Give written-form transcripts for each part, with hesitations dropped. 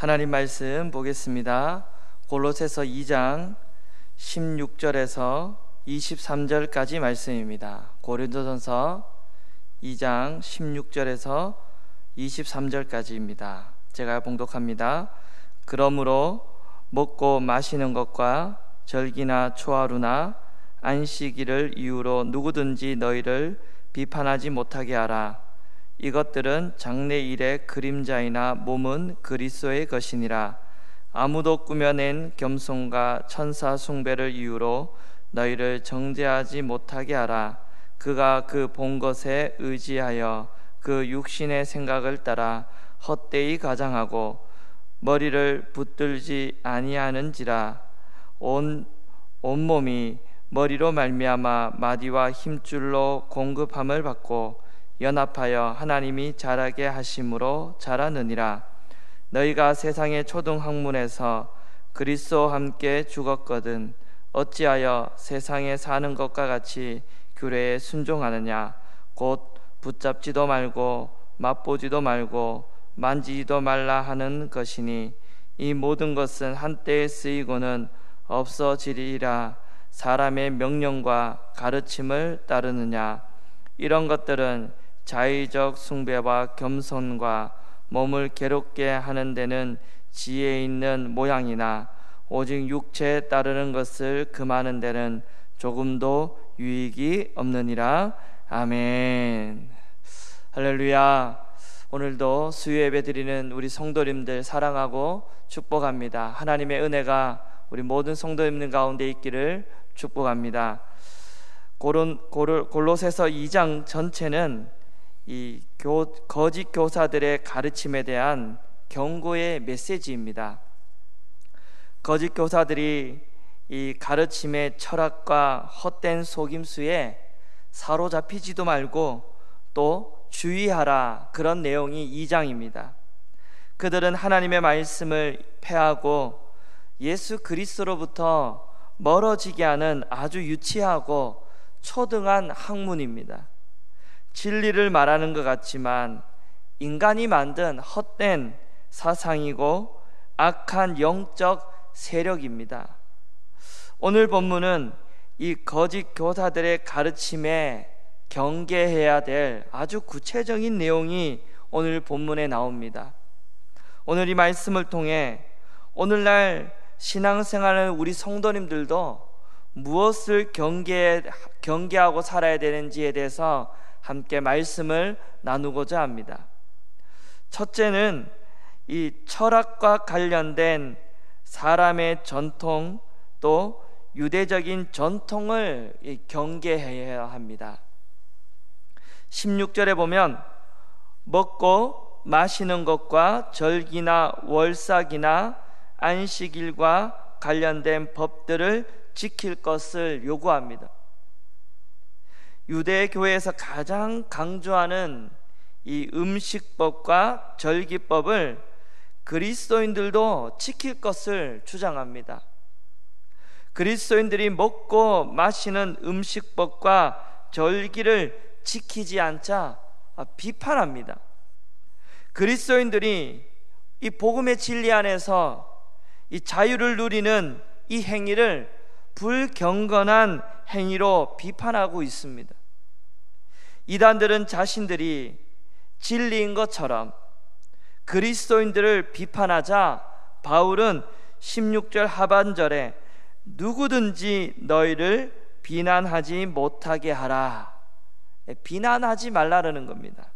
하나님 말씀 보겠습니다. 골로새서 2장 16절에서 23절까지 말씀입니다. 고린도전서 2장 16절에서 23절까지입니다. 제가 봉독합니다. 그러므로 먹고 마시는 것과 절기나 초하루나 안식일을 이유로 누구든지 너희를 비판하지 못하게 하라. 이것들은 장래일의 그림자이나 몸은 그리스도의 것이니라. 아무도 꾸며낸 겸손과 천사 숭배를 이유로 너희를 정죄하지 못하게 하라. 그가 그 본 것에 의지하여 그 육신의 생각을 따라 헛되이 가장하고 머리를 붙들지 아니하는지라. 온몸이 머리로 말미암아 마디와 힘줄로 공급함을 받고 연합하여 하나님이 자라게 하심으로 자라느니라. 너희가 세상의 초등학문에서 그리스도와 함께 죽었거든 어찌하여 세상에 사는 것과 같이 규례에 순종하느냐. 곧 붙잡지도 말고 맛보지도 말고 만지지도 말라 하는 것이니 이 모든 것은 한때에 쓰이고는 없어지리라. 사람의 명령과 가르침을 따르느냐. 이런 것들은 자의적 숭배와 겸손과 몸을 괴롭게 하는 데는 지혜 있는 모양이나 오직 육체에 따르는 것을 금하는 데는 조금도 유익이 없느니라. 아멘. 할렐루야. 오늘도 수요 예배 드리는 우리 성도님들 사랑하고 축복합니다. 하나님의 은혜가 우리 모든 성도님들 가운데 있기를 축복합니다. 골로새서 2장 전체는 이 거짓 교사들의 가르침에 대한 경고의 메시지입니다. 거짓 교사들이 이 가르침의 철학과 헛된 속임수에 사로잡히지도 말고 또 주의하라, 그런 내용이 2장입니다. 그들은 하나님의 말씀을 폐하고 예수 그리스도로부터 멀어지게 하는 아주 유치하고 초등한 학문입니다. 진리를 말하는 것 같지만 인간이 만든 헛된 사상이고 악한 영적 세력입니다. 오늘 본문은 이 거짓 교사들의 가르침에 경계해야 될 아주 구체적인 내용이 오늘 본문에 나옵니다. 오늘 이 말씀을 통해 오늘날 신앙생활하는 우리 성도님들도 무엇을 경계하고 살아야 되는지에 대해서 함께 말씀을 나누고자 합니다. 첫째는 이 철학과 관련된 사람의 전통, 또 유대적인 전통을 경계해야 합니다. 16절에 보면 먹고 마시는 것과 절기나 월삭이나 안식일과 관련된 법들을 지킬 것을 요구합니다. 유대 교회에서 가장 강조하는 이 음식법과 절기법을 그리스도인들도 지킬 것을 주장합니다. 그리스도인들이 먹고 마시는 음식법과 절기를 지키지 않자 비판합니다. 그리스도인들이 이 복음의 진리 안에서 이 자유를 누리는 이 행위를 불경건한 행위로 비판하고 있습니다. 이단들은 자신들이 진리인 것처럼 그리스도인들을 비판하자 바울은 16절 하반절에 누구든지 너희를 비난하지 못하게 하라. 비난하지 말라는 겁니다.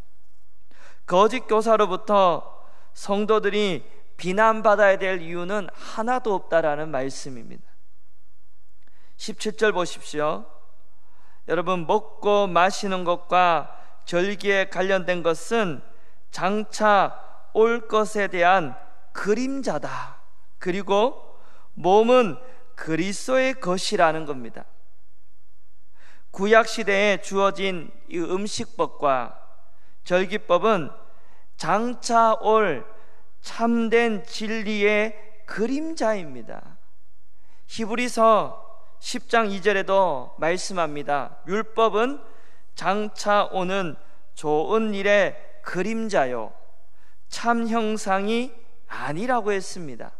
거짓 교사로부터 성도들이 비난받아야 될 이유는 하나도 없다라는 말씀입니다. 17절 보십시오. 여러분, 먹고 마시는 것과 절기에 관련된 것은 장차 올 것에 대한 그림자다. 그리고 몸은 그리스도의 것이라는 겁니다. 구약 시대에 주어진 이 음식법과 절기법은 장차 올 참된 진리의 그림자입니다. 히브리서 10장 2절에도 말씀합니다. 율법은 장차 오는 좋은 일의 그림자요 참 형상이 아니라고 했습니다.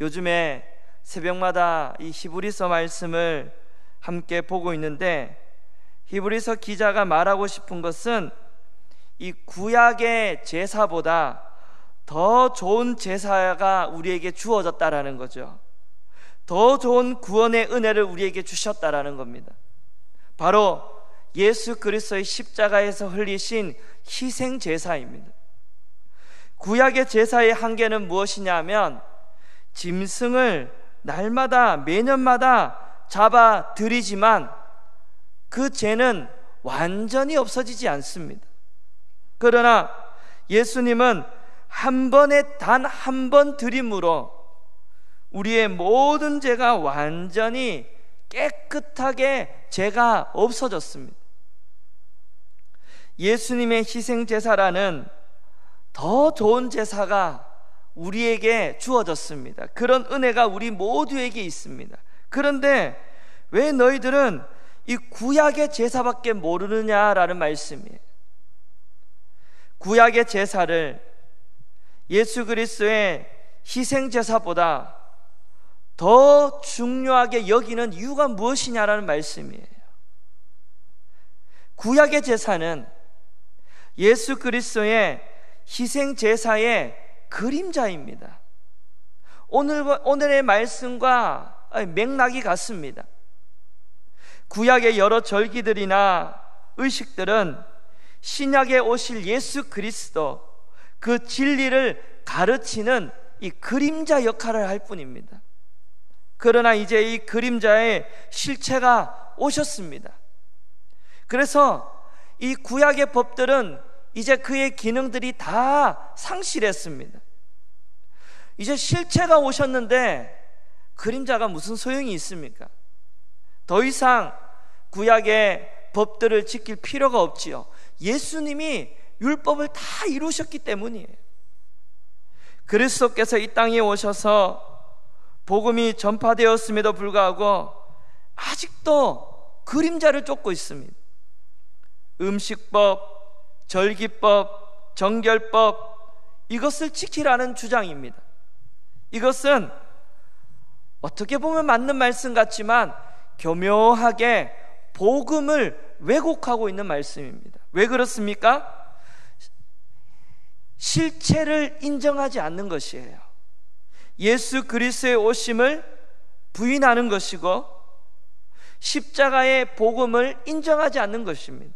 요즘에 새벽마다 이 히브리서 말씀을 함께 보고 있는데, 히브리서 기자가 말하고 싶은 것은 이 구약의 제사보다 더 좋은 제사가 우리에게 주어졌다라는 거죠. 더 좋은 구원의 은혜를 우리에게 주셨다라는 겁니다. 바로 예수 그리스도의 십자가에서 흘리신 희생 제사입니다. 구약의 제사의 한계는 무엇이냐면, 짐승을 날마다 매년마다 잡아 드리지만 그 죄는 완전히 없어지지 않습니다. 그러나 예수님은 한 번에 단 한 번 드림으로 우리의 모든 죄가 완전히 깨끗하게 죄가 없어졌습니다. 예수님의 희생 제사라는 더 좋은 제사가 우리에게 주어졌습니다. 그런 은혜가 우리 모두에게 있습니다. 그런데 왜 너희들은 이 구약의 제사밖에 모르느냐라는 말씀이에요. 구약의 제사를 예수 그리스도의 희생 제사보다 더 중요하게 여기는 이유가 무엇이냐라는 말씀이에요. 구약의 제사는 예수 그리스도의 희생 제사의 그림자입니다. 오늘의 말씀과 맥락이 같습니다. 구약의 여러 절기들이나 의식들은 신약에 오실 예수 그리스도, 그 진리를 가르치는 이 그림자 역할을 할 뿐입니다. 그러나 이제 이 그림자의 실체가 오셨습니다. 그래서 이 구약의 법들은 이제 그의 기능들이 다 상실했습니다. 이제 실체가 오셨는데 그림자가 무슨 소용이 있습니까? 더 이상 구약의 법들을 지킬 필요가 없지요. 예수님이 율법을 다 이루셨기 때문이에요. 그리스도께서 이 땅에 오셔서 복음이 전파되었음에도 불구하고 아직도 그림자를 쫓고 있습니다. 음식법, 절기법, 정결법, 이것을 지키라는 주장입니다. 이것은 어떻게 보면 맞는 말씀 같지만 교묘하게 복음을 왜곡하고 있는 말씀입니다. 왜 그렇습니까? 실체를 인정하지 않는 것이에요. 예수 그리스도의 오심을 부인하는 것이고 십자가의 복음을 인정하지 않는 것입니다.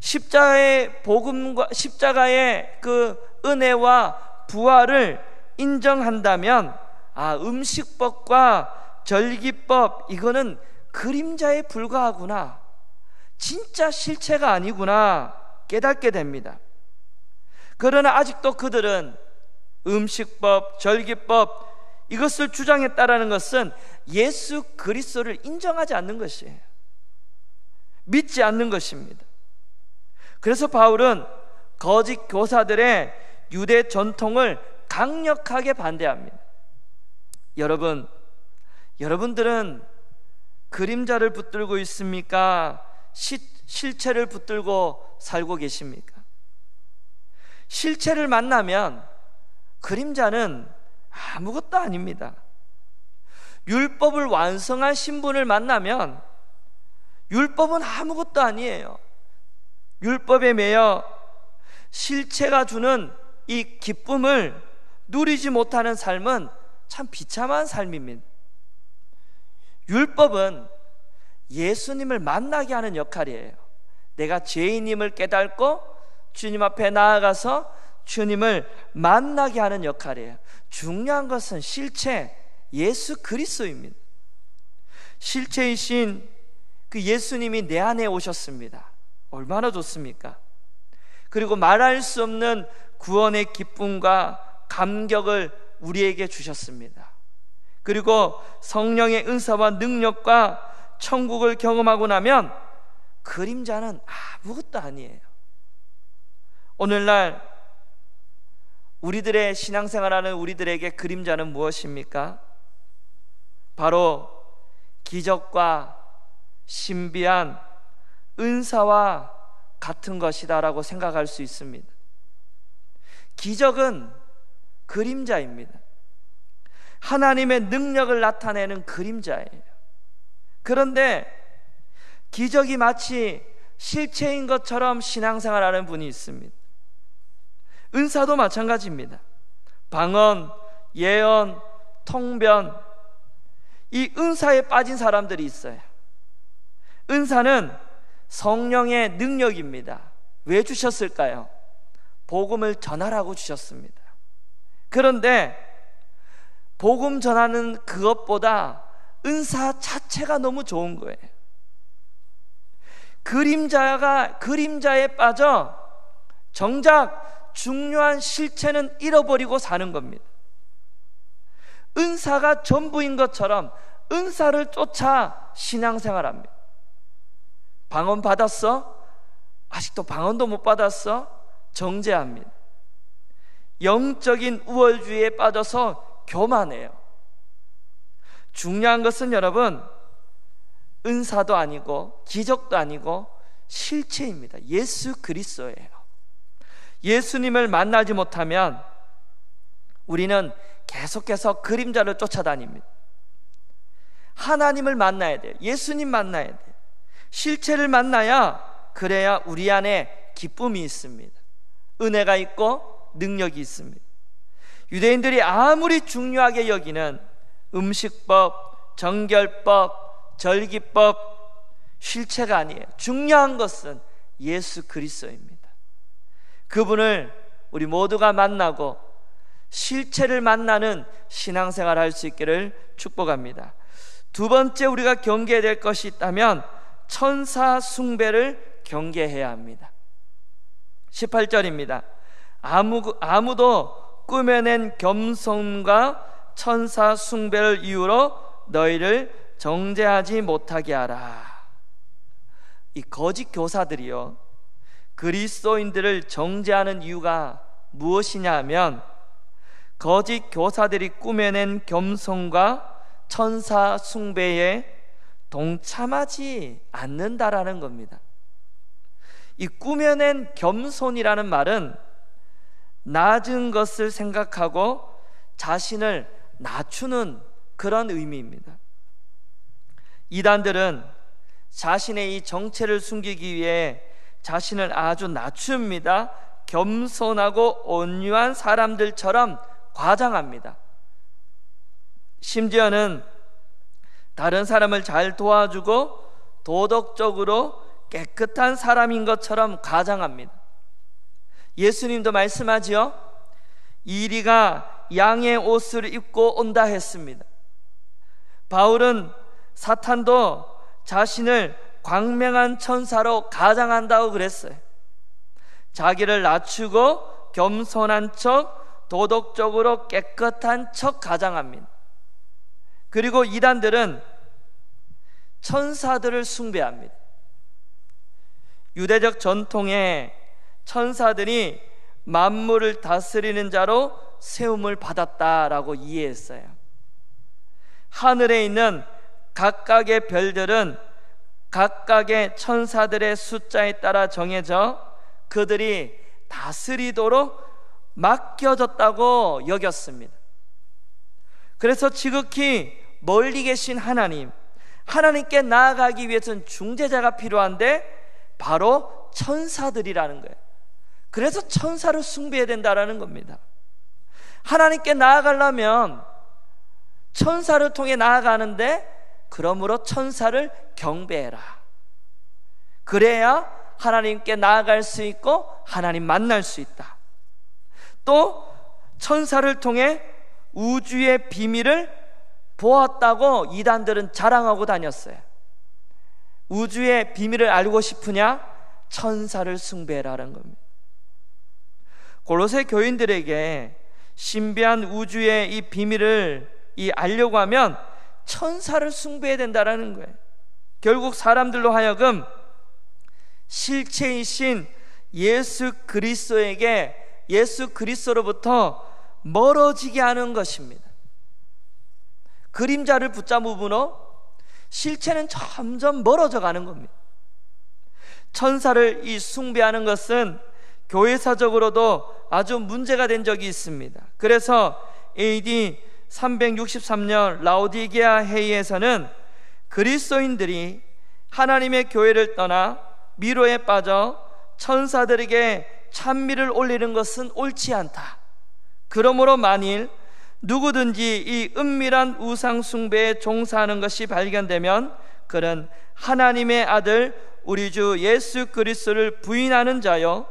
십자가의 복음과 십자가의 그 은혜와 부활을 인정한다면 음식법과 절기법, 이거는 그림자에 불과하구나, 진짜 실체가 아니구나 깨닫게 됩니다. 그러나 아직도 그들은 음식법, 절기법, 이것을 주장했다라는 것은 예수 그리스도를 인정하지 않는 것이에요. 믿지 않는 것입니다. 그래서 바울은 거짓 교사들의 유대 전통을 강력하게 반대합니다. 여러분들은 그림자를 붙들고 있습니까? 실체를 붙들고 살고 계십니까? 실체를 만나면 그림자는 아무것도 아닙니다. 율법을 완성한 신분을 만나면 율법은 아무것도 아니에요. 율법에 매여 실체가 주는 이 기쁨을 누리지 못하는 삶은 참 비참한 삶입니다. 율법은 예수님을 만나게 하는 역할이에요. 내가 죄인임을 깨닫고 주님 앞에 나아가서 주님을 만나게 하는 역할이에요. 중요한 것은 실체, 예수 그리스도입니다. 실체이신 그 예수님이 내 안에 오셨습니다. 얼마나 좋습니까? 그리고 말할 수 없는 구원의 기쁨과 감격을 우리에게 주셨습니다. 그리고 성령의 은사와 능력과 천국을 경험하고 나면 그림자는 아무것도 아니에요. 오늘날 우리들의 신앙생활하는 우리들에게 그림자는 무엇입니까? 바로 기적과 신비한 은사와 같은 것이다라고 생각할 수 있습니다. 기적은 그림자입니다. 하나님의 능력을 나타내는 그림자예요. 그런데 기적이 마치 실체인 것처럼 신앙생활하는 분이 있습니다. 은사도 마찬가지입니다. 방언, 예언, 통변, 이 은사에 빠진 사람들이 있어요. 은사는 성령의 능력입니다. 왜 주셨을까요? 복음을 전하라고 주셨습니다. 그런데 복음 전하는 그것보다 은사 자체가 너무 좋은 거예요. 그림자에 빠져 정작 중요한 실체는 잃어버리고 사는 겁니다. 은사가 전부인 것처럼 은사를 쫓아 신앙생활합니다. 방언 받았어? 아직도 방언도 못 받았어? 정죄합니다. 영적인 우월주의에 빠져서 교만해요. 중요한 것은 여러분, 은사도 아니고 기적도 아니고 실체입니다. 예수 그리스도예요. 예수님을 만나지 못하면 우리는 계속해서 그림자를 쫓아다닙니다. 하나님을 만나야 돼요. 예수님 만나야 돼요. 실체를 만나야, 그래야 우리 안에 기쁨이 있습니다. 은혜가 있고 능력이 있습니다. 유대인들이 아무리 중요하게 여기는 음식법, 정결법, 절기법, 실체가 아니에요. 중요한 것은 예수 그리스도입니다. 그분을 우리 모두가 만나고 실체를 만나는 신앙생활을 할 수 있기를 축복합니다. 두 번째 우리가 경계해야 될 것이 있다면 천사 숭배를 경계해야 합니다. 18절입니다. 아무도 꾸며낸 겸손과 천사 숭배를 이유로 너희를 정죄하지 못하게 하라. 이 거짓 교사들이요, 그리스도인들을 정죄하는 이유가 무엇이냐 하면 거짓 교사들이 꾸며낸 겸손과 천사 숭배에 동참하지 않는다라는 겁니다. 이 꾸며낸 겸손이라는 말은 낮은 것을 생각하고 자신을 낮추는 그런 의미입니다. 이단들은 자신의 이 정체를 숨기기 위해 자신을 아주 낮춥니다. 겸손하고 온유한 사람들처럼 과장합니다. 심지어는 다른 사람을 잘 도와주고 도덕적으로 깨끗한 사람인 것처럼 가장합니다. 예수님도 말씀하지요. 이리가 양의 옷을 입고 온다 했습니다. 바울은 사탄도 자신을 광명한 천사로 가장한다고 그랬어요. 자기를 낮추고 겸손한 척, 도덕적으로 깨끗한 척 가장합니다. 그리고 이단들은 천사들을 숭배합니다. 유대적 전통에 천사들이 만물을 다스리는 자로 세움을 받았다라고 이해했어요. 하늘에 있는 각각의 별들은 각각의 천사들의 숫자에 따라 정해져 그들이 다스리도록 맡겨졌다고 여겼습니다. 그래서 지극히 멀리 계신 하나님께 나아가기 위해서는 중재자가 필요한데 바로 천사들이라는 거예요. 그래서 천사를 숭배해야 된다라는 겁니다. 하나님께 나아가려면 천사를 통해 나아가는데, 그러므로 천사를 경배해라. 그래야 하나님께 나아갈 수 있고 하나님 만날 수 있다. 또 천사를 통해 우주의 비밀을 보았다고 이단들은 자랑하고 다녔어요. 우주의 비밀을 알고 싶으냐? 천사를 숭배해라는 겁니다. 골로새 교인들에게 신비한 우주의 이 비밀을 알려고 하면 천사를 숭배해야 된다는 거예요. 결국 사람들로 하여금 실체이신 예수 그리스도에게, 예수 그리스도로부터 멀어지게 하는 것입니다. 그림자를 붙잡음으로 실체는 점점 멀어져 가는 겁니다. 천사를 숭배하는 것은 교회사적으로도 아주 문제가 된 적이 있습니다. 그래서 AD 363년 라오디게아 회의에서는 그리스도인들이 하나님의 교회를 떠나 미로에 빠져 천사들에게 찬미를 올리는 것은 옳지 않다. 그러므로 만일 누구든지 이 은밀한 우상 숭배에 종사하는 것이 발견되면 그는 하나님의 아들 우리 주 예수 그리스도를 부인하는 자요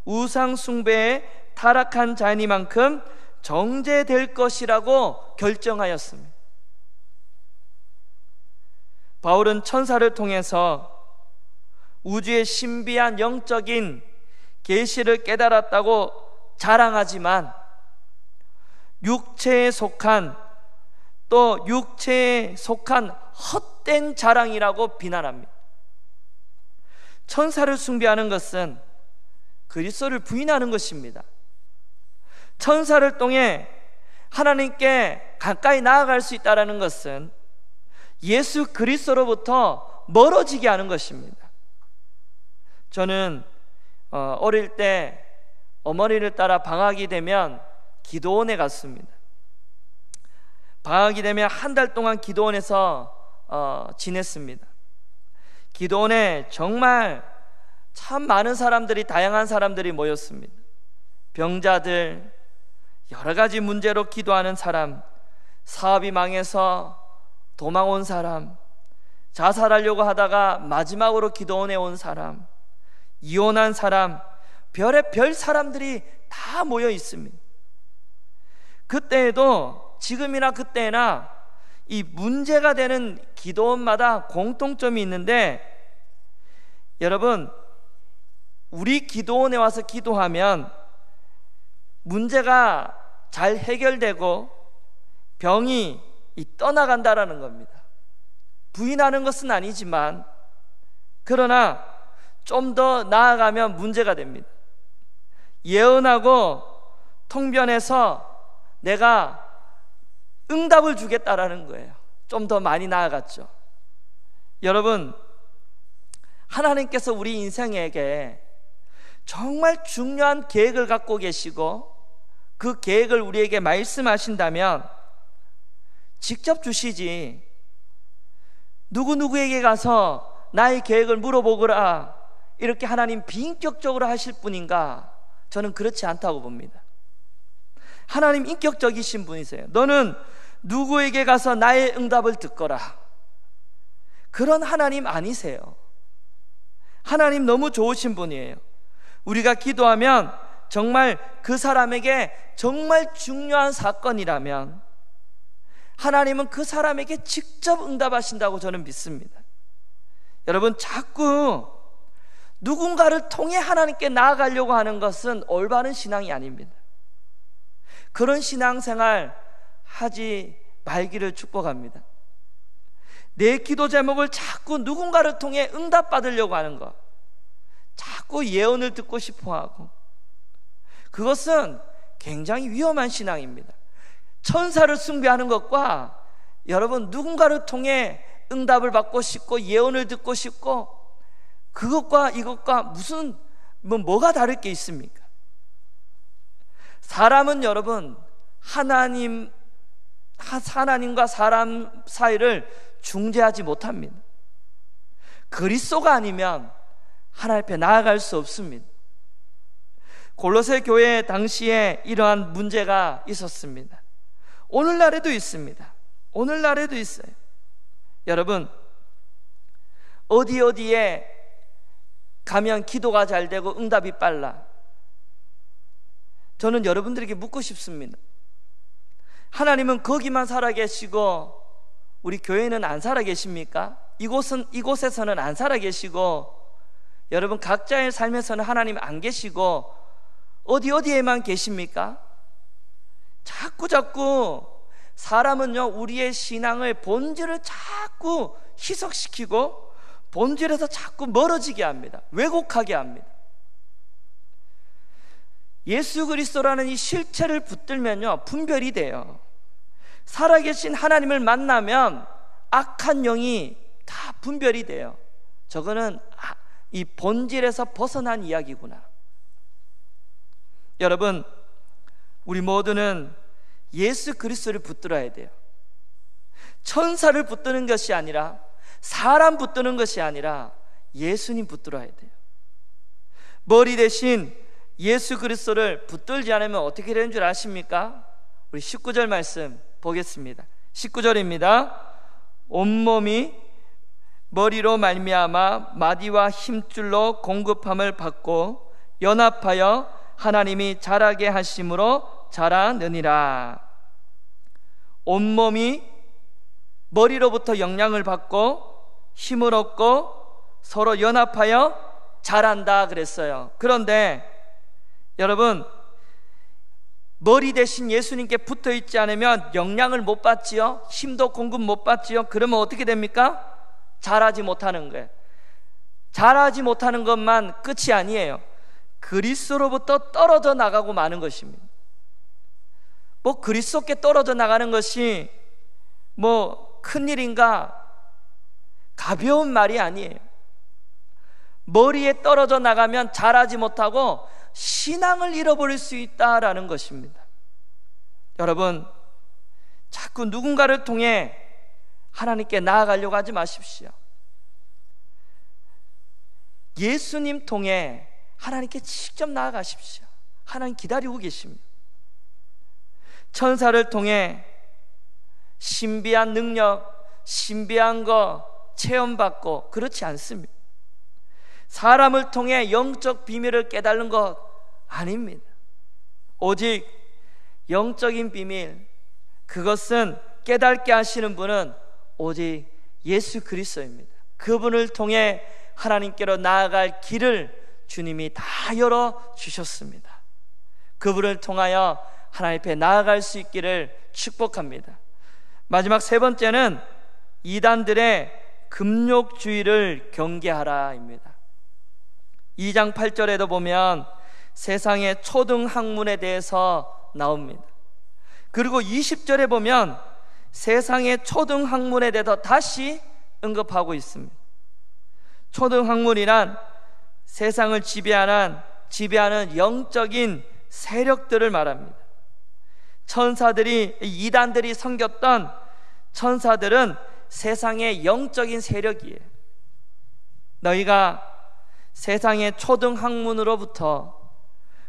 우상 숭배에 타락한 자니만큼 정죄될 것이라고 결정하였습니다. 바울은 천사를 통해서 우주의 신비한 영적인 계시를 깨달았다고 자랑하지만 육체에 속한 헛된 자랑이라고 비난합니다. 천사를 숭배하는 것은 그리스도를 부인하는 것입니다. 천사를 통해 하나님께 가까이 나아갈 수 있다는 것은 예수 그리스도로부터 멀어지게 하는 것입니다. 저는 어릴 때 어머니를 따라 방학이 되면 기도원에 갔습니다. 방학이 되면 한 달 동안 기도원에서 지냈습니다. 기도원에 정말 참 많은 사람들이, 다양한 사람들이 모였습니다. 병자들, 여러 가지 문제로 기도하는 사람, 사업이 망해서 도망 온 사람, 자살하려고 하다가 마지막으로 기도원에 온 사람, 이혼한 사람, 별의별 사람들이 다 모여 있습니다. 그때에도 지금이나 그때나 이 문제가 되는 기도원마다 공통점이 있는데, 여러분, 우리 기도원에 와서 기도하면 문제가 잘 해결되고 병이 떠나간다라는 겁니다. 부인하는 것은 아니지만, 그러나 좀 더 나아가면 문제가 됩니다. 예언하고 통변해서 내가 응답을 주겠다라는 거예요. 좀 더 많이 나아갔죠. 여러분, 하나님께서 우리 인생에게 정말 중요한 계획을 갖고 계시고 그 계획을 우리에게 말씀하신다면 직접 주시지, 누구누구에게 가서 나의 계획을 물어보거라 이렇게 하나님 비인격적으로 하실 분인가? 저는 그렇지 않다고 봅니다. 하나님 인격적이신 분이세요. 너는 누구에게 가서 나의 응답을 듣거라, 그런 하나님 아니세요. 하나님 너무 좋으신 분이에요. 우리가 기도하면 정말 그 사람에게 정말 중요한 사건이라면 하나님은 그 사람에게 직접 응답하신다고 저는 믿습니다. 여러분, 자꾸 누군가를 통해 하나님께 나아가려고 하는 것은 올바른 신앙이 아닙니다. 그런 신앙생활 하지 말기를 축복합니다. 내 기도 제목을 자꾸 누군가를 통해 응답받으려고 하는 것, 자꾸 예언을 듣고 싶어하고, 그것은 굉장히 위험한 신앙입니다. 천사를 숭배하는 것과 여러분 누군가를 통해 응답을 받고 싶고 예언을 듣고 싶고, 그것과 이것과 무슨 뭐가 다를 게 있습니까? 사람은 여러분 하나님과 사람 사이를 중재하지 못합니다. 그리스도가 아니면 하나님 앞에 나아갈 수 없습니다. 골로새 교회 당시에 이러한 문제가 있었습니다. 오늘날에도 있습니다. 오늘날에도 있어요. 여러분, 어디에 가면 기도가 잘 되고 응답이 빨라? 저는 여러분들에게 묻고 싶습니다. 하나님은 거기만 살아계시고 우리 교회는 안 살아계십니까? 이곳에서는 안 살아계시고, 여러분 각자의 삶에서는 하나님 안 계시고 어디에만 계십니까? 자꾸 사람은요, 우리의 신앙의 본질을 자꾸 희석시키고 본질에서 자꾸 멀어지게 합니다. 왜곡하게 합니다. 예수 그리스도라는 이 실체를 붙들면요, 분별이 돼요. 살아계신 하나님을 만나면 악한 영이 다 분별이 돼요. 저거는 이 본질에서 벗어난 이야기구나. 여러분, 우리 모두는 예수 그리스도를 붙들어야 돼요. 천사를 붙드는 것이 아니라, 사람 붙드는 것이 아니라 예수님 붙들어야 돼요. 머리 대신 예수 그리스도를 붙들지 않으면 어떻게 되는 줄 아십니까? 우리 19절 말씀 보겠습니다. 19절입니다. 온몸이 머리로 말미암아 마디와 힘줄로 공급함을 받고 연합하여 하나님이 자라게 하심으로 자라느니라. 온몸이 머리로부터 영향을 받고 힘을 얻고 서로 연합하여 자란다 그랬어요. 그런데 여러분, 머리 대신 예수님께 붙어 있지 않으면 영향을 못 받지요. 힘도 공급 못 받지요. 그러면 어떻게 됩니까? 자라지 못하는 거예요. 자라지 못하는 것만 끝이 아니에요. 그리스도로부터 떨어져 나가고 마는 것입니다. 뭐 그리스도께 떨어져 나가는 것이 뭐 큰일인가? 가벼운 말이 아니에요. 머리에 떨어져 나가면 자라지 못하고 신앙을 잃어버릴 수 있다라는 것입니다. 여러분, 자꾸 누군가를 통해 하나님께 나아가려고 하지 마십시오. 예수님 통해 하나님께 직접 나아가십시오. 하나님 기다리고 계십니다. 천사를 통해 신비한 능력, 신비한 거 체험받고 그렇지 않습니다. 사람을 통해 영적 비밀을 깨달는 것 아닙니다. 오직 영적인 비밀, 그것은 깨닫게 하시는 분은 오직 예수 그리스도입니다. 그분을 통해 하나님께로 나아갈 길을 주님이 다 열어주셨습니다. 그분을 통하여 하나님 앞에 나아갈 수 있기를 축복합니다. 마지막 세 번째는 이단들의 금욕주의를 경계하라입니다. 2장 8절에도 보면 세상의 초등학문에 대해서 나옵니다. 그리고 20절에 보면 세상의 초등학문에 대해서 다시 언급하고 있습니다. 초등학문이란 세상을 지배하는 영적인 세력들을 말합니다. 이단들이 섬겼던 천사들은 세상의 영적인 세력이에요. 너희가 세상의 초등학문으로부터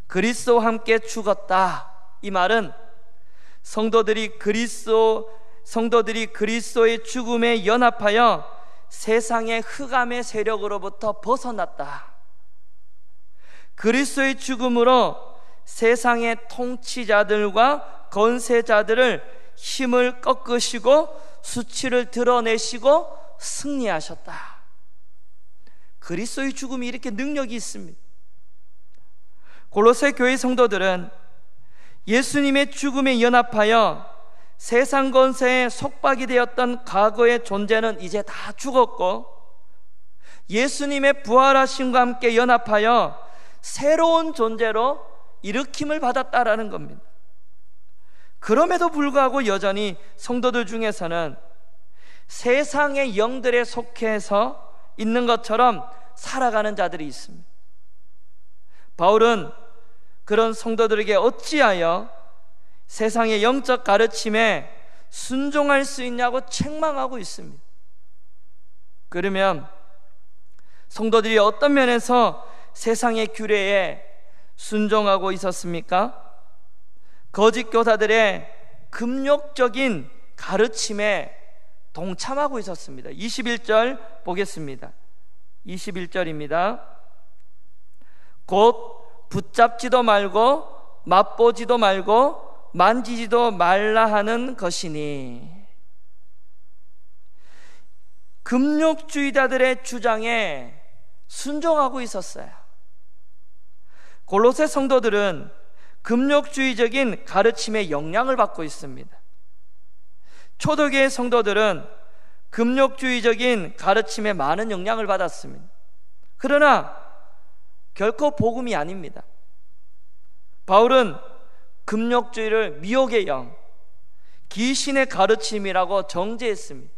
그리스도와 함께 죽었다. 이 말은 성도들이 그리스도의 죽음에 연합하여 세상의 흑암의 세력으로부터 벗어났다. 그리스도의 죽음으로 세상의 통치자들과 권세자들을 힘을 꺾으시고 수치를 드러내시고 승리하셨다. 그리스도의 죽음이 이렇게 능력이 있습니다. 골로새 교회 성도들은 예수님의 죽음에 연합하여 세상 권세에 속박이 되었던 과거의 존재는 이제 다 죽었고 예수님의 부활하심과 함께 연합하여 새로운 존재로 일으킴을 받았다라는 겁니다. 그럼에도 불구하고 여전히 성도들 중에서는 세상의 영들에 속해서 있는 것처럼 살아가는 자들이 있습니다. 바울은 그런 성도들에게 어찌하여 세상의 영적 가르침에 순종할 수 있냐고 책망하고 있습니다. 그러면 성도들이 어떤 면에서 세상의 규례에 순종하고 있었습니까? 거짓 교사들의 금욕적인 가르침에 동참하고 있었습니다. 21절 보겠습니다. 21절입니다. 곧 붙잡지도 말고 맛보지도 말고 만지지도 말라 하는 것이니. 금욕주의자들의 주장에 순종하고 있었어요. 골로새 성도들은 금욕주의적인 가르침에 영향을 받고 있습니다. 초대교회 성도들은 금욕주의적인 가르침에 많은 영향을 받았습니다. 그러나 결코 복음이 아닙니다. 바울은 금욕주의를 미혹의 영, 귀신의 가르침이라고 정죄했습니다.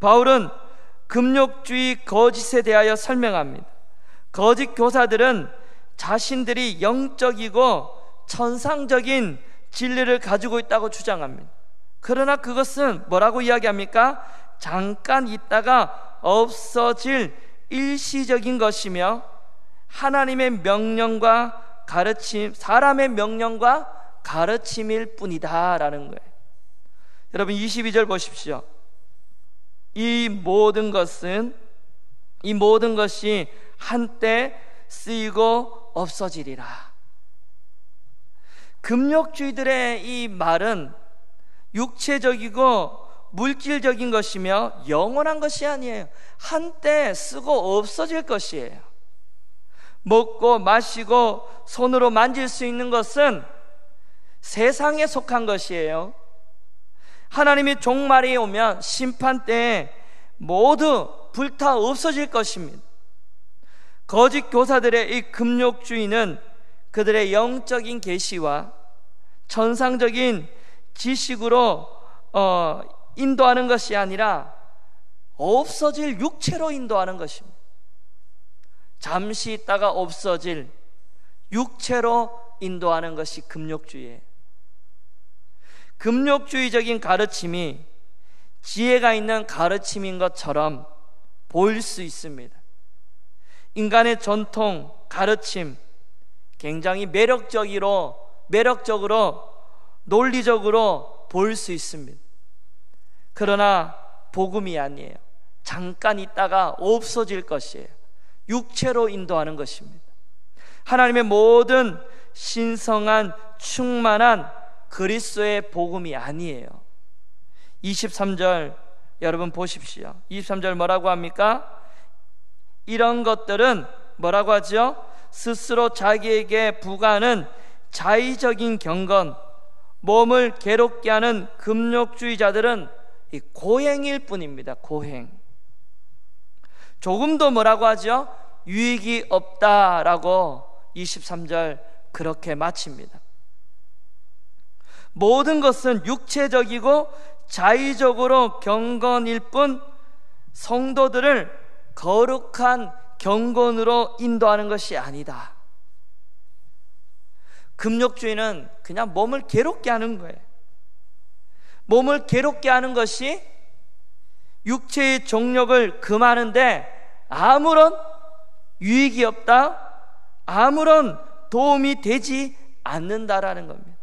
바울은 금욕주의 거짓에 대하여 설명합니다. 거짓 교사들은 자신들이 영적이고 천상적인 진리를 가지고 있다고 주장합니다. 그러나 그것은 뭐라고 이야기합니까? 잠깐 있다가 없어질 일시적인 것이며 하나님의 명령과 가르침, 사람의 명령과 가르침일 뿐이다 라는 거예요. 여러분 22절 보십시오. 이 모든 것이 한때 쓰이고 없어지리라. 금욕주의들의 이 말은 육체적이고 물질적인 것이며 영원한 것이 아니에요. 한때 쓰고 없어질 것이에요. 먹고 마시고 손으로 만질 수 있는 것은 세상에 속한 것이에요. 하나님이 종말이 오면 심판 때에 모두 불타 없어질 것입니다. 거짓 교사들의 이 금욕주의는 그들의 영적인 계시와 천상적인 지식으로 인도하는 것이 아니라 없어질 육체로 인도하는 것입니다. 잠시 있다가 없어질 육체로 인도하는 것이 금욕주의예요. 금욕주의적인 가르침이 지혜가 있는 가르침인 것처럼 보일 수 있습니다. 인간의 전통 가르침 굉장히 매력적으로 논리적으로 보일 수 있습니다. 그러나 복음이 아니에요. 잠깐 있다가 없어질 것이에요. 육체로 인도하는 것입니다. 하나님의 모든 신성한 충만한 그리스도의 복음이 아니에요. 23절 여러분 보십시오. 23절 뭐라고 합니까? 이런 것들은 뭐라고 하죠? 스스로 자기에게 부과하는 자의적인 경건, 몸을 괴롭게 하는 금욕주의자들은 이 고행일 뿐입니다. 고행. 조금도 뭐라고 하죠? 유익이 없다라고 23절 그렇게 마칩니다. 모든 것은 육체적이고 자의적으로 경건일 뿐 성도들을 거룩한 경건으로 인도하는 것이 아니다. 금욕주의는 그냥 몸을 괴롭게 하는 거예요. 몸을 괴롭게 하는 것이 육체의 정욕을 금하는데 아무런 유익이 없다, 아무런 도움이 되지 않는다라는 겁니다.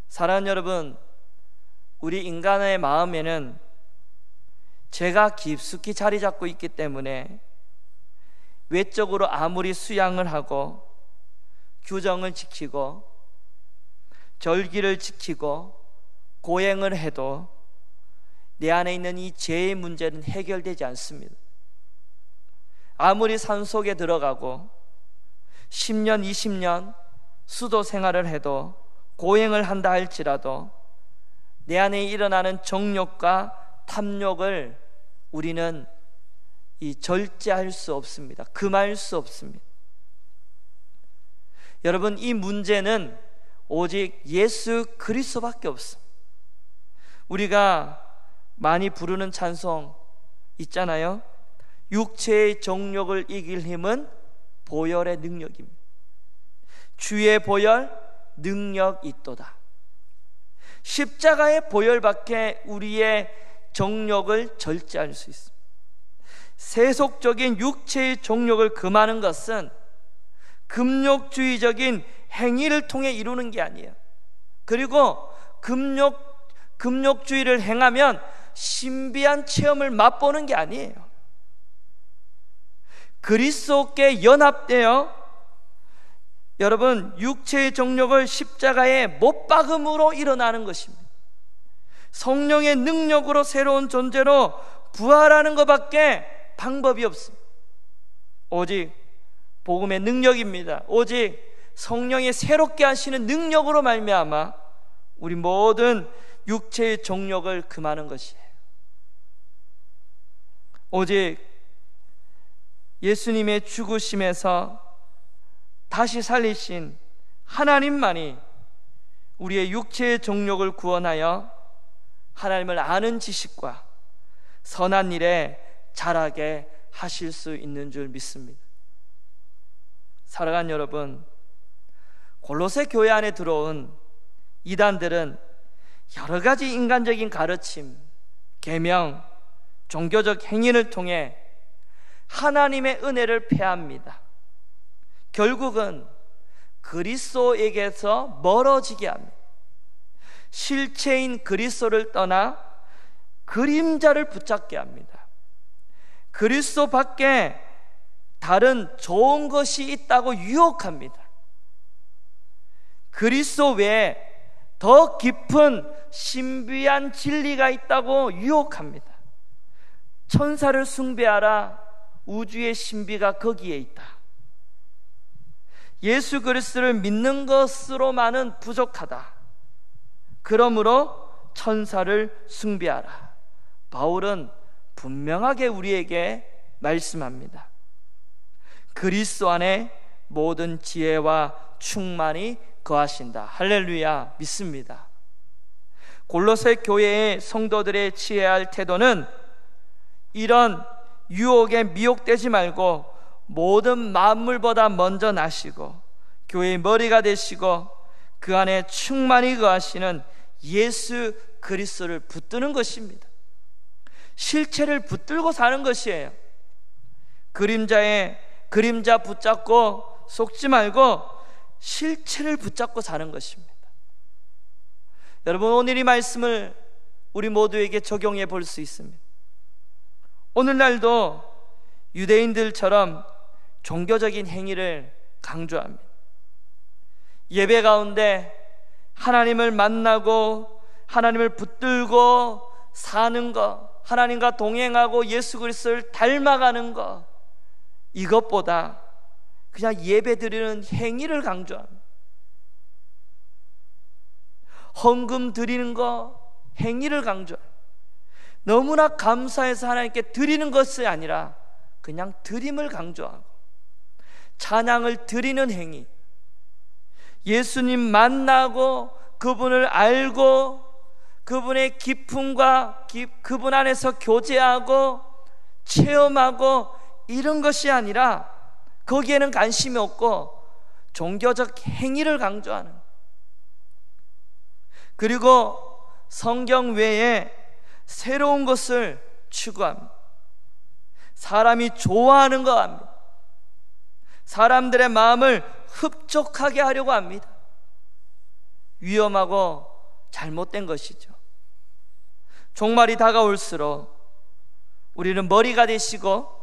사랑하는 여러분, 우리 인간의 마음에는 죄가 깊숙이 자리 잡고 있기 때문에 외적으로 아무리 수양을 하고 규정을 지키고 절기를 지키고 고행을 해도 내 안에 있는 이 죄의 문제는 해결되지 않습니다. 아무리 산속에 들어가고 10년, 20년 수도 생활을 해도 고행을 한다 할지라도 내 안에 일어나는 정욕과 탐욕을 우리는 절제할 수 없습니다. 금할 수 없습니다. 여러분, 이 문제는 오직 예수 그리스도밖에 없습니다. 우리가 많이 부르는 찬송 있잖아요. 육체의 정욕을 이길 힘은 보혈의 능력입니다. 주의 보혈 능력 있도다. 십자가의 보혈밖에 우리의 정욕을 절제할 수 있습니다. 세속적인 육체의 정욕을 금하는 것은 금욕주의적인 행위를 통해 이루는 게 아니에요. 그리고 금욕주의를 행하면 신비한 체험을 맛보는 게 아니에요. 그리스도께 연합되어 여러분 육체의 정욕을 십자가에 못 박음으로 일어나는 것입니다. 성령의 능력으로 새로운 존재로 부활하는 것밖에 방법이 없습니다. 오직 복음의 능력입니다. 오직 성령이 새롭게 하시는 능력으로 말미암아 우리 모든 육체의 정욕을 금하는 것이에요. 오직 예수님의 죽으심에서 다시 살리신 하나님만이 우리의 육체의 정욕을 구원하여 하나님을 아는 지식과 선한 일에 자라게 하실 수 있는 줄 믿습니다. 사랑하는 여러분, 골로새 교회 안에 들어온 이단들은 여러 가지 인간적인 가르침, 계명, 종교적 행위를 통해 하나님의 은혜를 폐합니다. 결국은 그리스도에게서 멀어지게 합니다. 실체인 그리스도를 떠나 그림자를 붙잡게 합니다. 그리스도 밖에 다른 좋은 것이 있다고 유혹합니다. 그리스도 외에 더 깊은 신비한 진리가 있다고 유혹합니다. 천사를 숭배하라, 우주의 신비가 거기에 있다. 예수 그리스도를 믿는 것으로만은 부족하다. 그러므로 천사를 숭배하라. 바울은 분명하게 우리에게 말씀합니다. 그리스도 안에 모든 지혜와 충만이 거하신다. 할렐루야, 믿습니다. 골로새 교회의 성도들의 취해야 할 태도는 이런 유혹에 미혹되지 말고 모든 만물보다 먼저 나시고 교회의 머리가 되시고 그 안에 충만히 거하시는 예수 그리스도를 붙드는 것입니다. 실체를 붙들고 사는 것이에요. 그림자 붙잡고 속지 말고 실체를 붙잡고 사는 것입니다. 여러분, 오늘 이 말씀을 우리 모두에게 적용해 볼 수 있습니다. 오늘날도 유대인들처럼 종교적인 행위를 강조합니다. 예배 가운데 하나님을 만나고 하나님을 붙들고 사는 것, 하나님과 동행하고 예수 그리스도를 닮아가는 것, 이것보다 그냥 예배 드리는 행위를 강조합니다. 헌금 드리는 것, 행위를 강조합니다. 너무나 감사해서 하나님께 드리는 것이 아니라 그냥 드림을 강조하고 찬양을 드리는 행위, 예수님 만나고 그분을 알고 그분의 기쁨과 그분 안에서 교제하고 체험하고 이런 것이 아니라 거기에는 관심이 없고 종교적 행위를 강조하는, 그리고 성경 외에 새로운 것을 추구합니다. 사람이 좋아하는 거 합니다. 사람들의 마음을 흡족하게 하려고 합니다. 위험하고 잘못된 것이죠. 종말이 다가올수록 우리는 머리가 되시고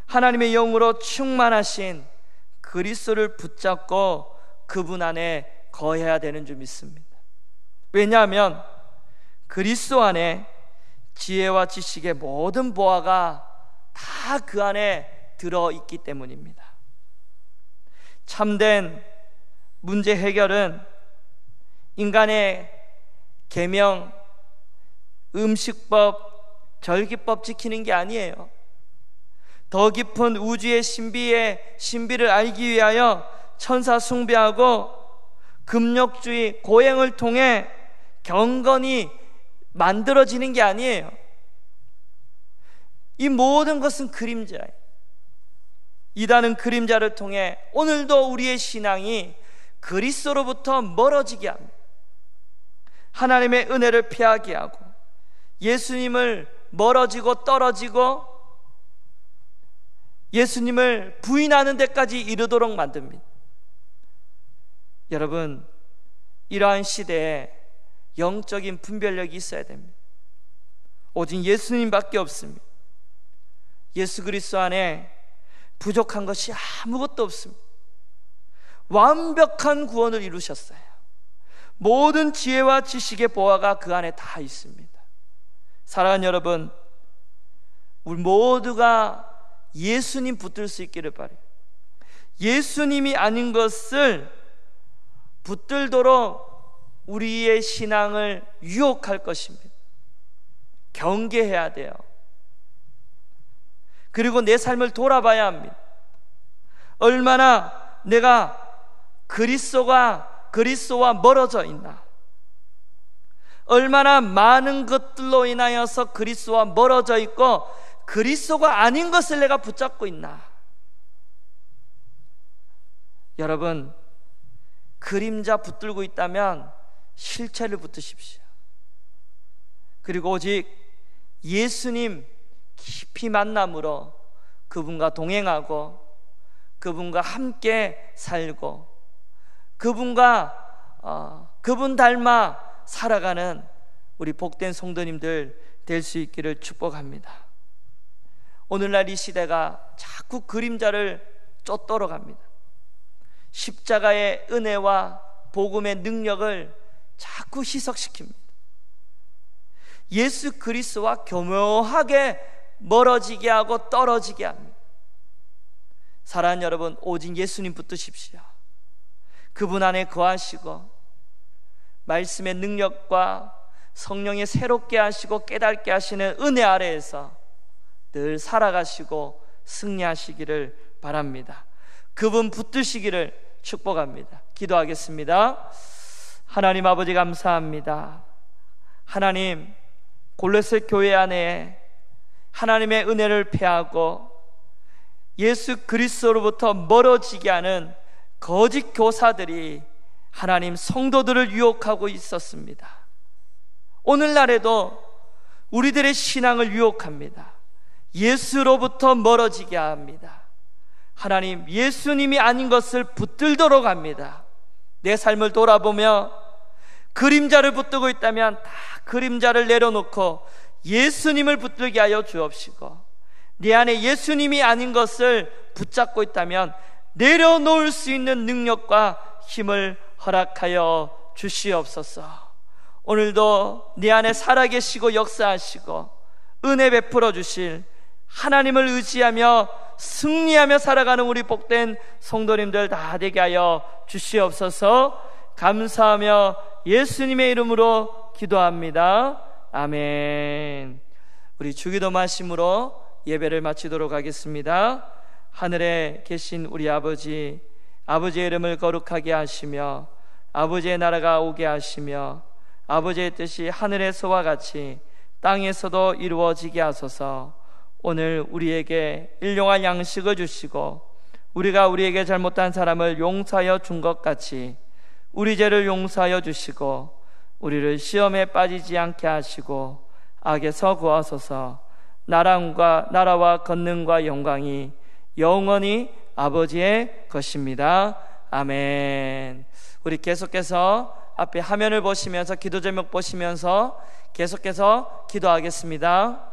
하나님의 영으로 충만하신 그리스도를 붙잡고 그분 안에 거해야 되는 줄 믿습니다. 왜냐하면 그리스도 안에 지혜와 지식의 모든 보화가 다 그 안에 들어있기 때문입니다. 참된 문제 해결은 인간의 계명, 음식법, 절기법 지키는 게 아니에요. 더 깊은 우주의 신비를 알기 위하여 천사 숭배하고 금욕주의, 고행을 통해 경건이 만들어지는 게 아니에요. 이 모든 것은 그림자예요. 이단은 그림자를 통해 오늘도 우리의 신앙이 그리스도로부터 멀어지게 합니다. 하나님의 은혜를 피하게 하고 예수님을 멀어지고 떨어지고 예수님을 부인하는 데까지 이르도록 만듭니다. 여러분, 이러한 시대에 영적인 분별력이 있어야 됩니다. 오직 예수님밖에 없습니다. 예수 그리스도 안에 부족한 것이 아무것도 없습니다. 완벽한 구원을 이루셨어요. 모든 지혜와 지식의 보화가 그 안에 다 있습니다. 사랑하는 여러분, 우리 모두가 예수님 붙들 수 있기를 바라요. 예수님이 아닌 것을 붙들도록 우리의 신앙을 유혹할 것입니다. 경계해야 돼요. 그리고 내 삶을 돌아봐야 합니다. 얼마나 내가 그리스도와 멀어져 있나, 얼마나 많은 것들로 인하여서 그리스도와 멀어져 있고 그리스도가 아닌 것을 내가 붙잡고 있나. 여러분, 그림자 붙들고 있다면 실체를 붙드십시오. 그리고 오직 예수님 깊이 만남으로 그분과 동행하고 그분과 함께 살고 그분 닮아 살아가는 우리 복된 성도님들 될 수 있기를 축복합니다. 오늘날 이 시대가 자꾸 그림자를 쫓도록 합니다. 십자가의 은혜와 복음의 능력을 자꾸 희석시킵니다. 예수 그리스도와 교묘하게 멀어지게 하고 떨어지게 합니다. 사랑하는 여러분, 오직 예수님 붙드십시오. 그분 안에 거하시고 말씀의 능력과 성령의 새롭게 하시고 깨닫게 하시는 은혜 아래에서 늘 살아가시고 승리하시기를 바랍니다. 그분 붙드시기를 축복합니다. 기도하겠습니다. 하나님 아버지, 감사합니다. 하나님, 골로새 교회 안에 하나님의 은혜를 패하고 예수 그리스도로부터 멀어지게 하는 거짓 교사들이 하나님 성도들을 유혹하고 있었습니다. 오늘날에도 우리들의 신앙을 유혹합니다. 예수로부터 멀어지게 합니다. 하나님, 예수님이 아닌 것을 붙들도록 합니다. 내 삶을 돌아보며 그림자를 붙들고 있다면 다 그림자를 내려놓고 예수님을 붙들게 하여 주옵시고, 내 안에 예수님이 아닌 것을 붙잡고 있다면 내려놓을 수 있는 능력과 힘을 허락하여 주시옵소서. 오늘도 내 안에 살아계시고 역사하시고 은혜 베풀어 주실 하나님을 의지하며 승리하며 살아가는 우리 복된 성도님들 다 되게 하여 주시옵소서. 감사하며 예수님의 이름으로 기도합니다. 아멘. 우리 주기도 말씀으로 예배를 마치도록 하겠습니다. 하늘에 계신 우리 아버지, 아버지의 이름을 거룩하게 하시며 아버지의 나라가 오게 하시며 아버지의 뜻이 하늘에서와 같이 땅에서도 이루어지게 하소서. 오늘 우리에게 일용할 양식을 주시고 우리가 우리에게 잘못한 사람을 용서하여 준 것 같이 우리 죄를 용서하여 주시고 우리를 시험에 빠지지 않게 하시고 악에서 구하소서. 나라와 권능과 영광이 영원히 아버지의 것입니다. 아멘. 우리 계속해서 앞에 화면을 보시면서 기도 제목 보시면서 계속해서 기도하겠습니다.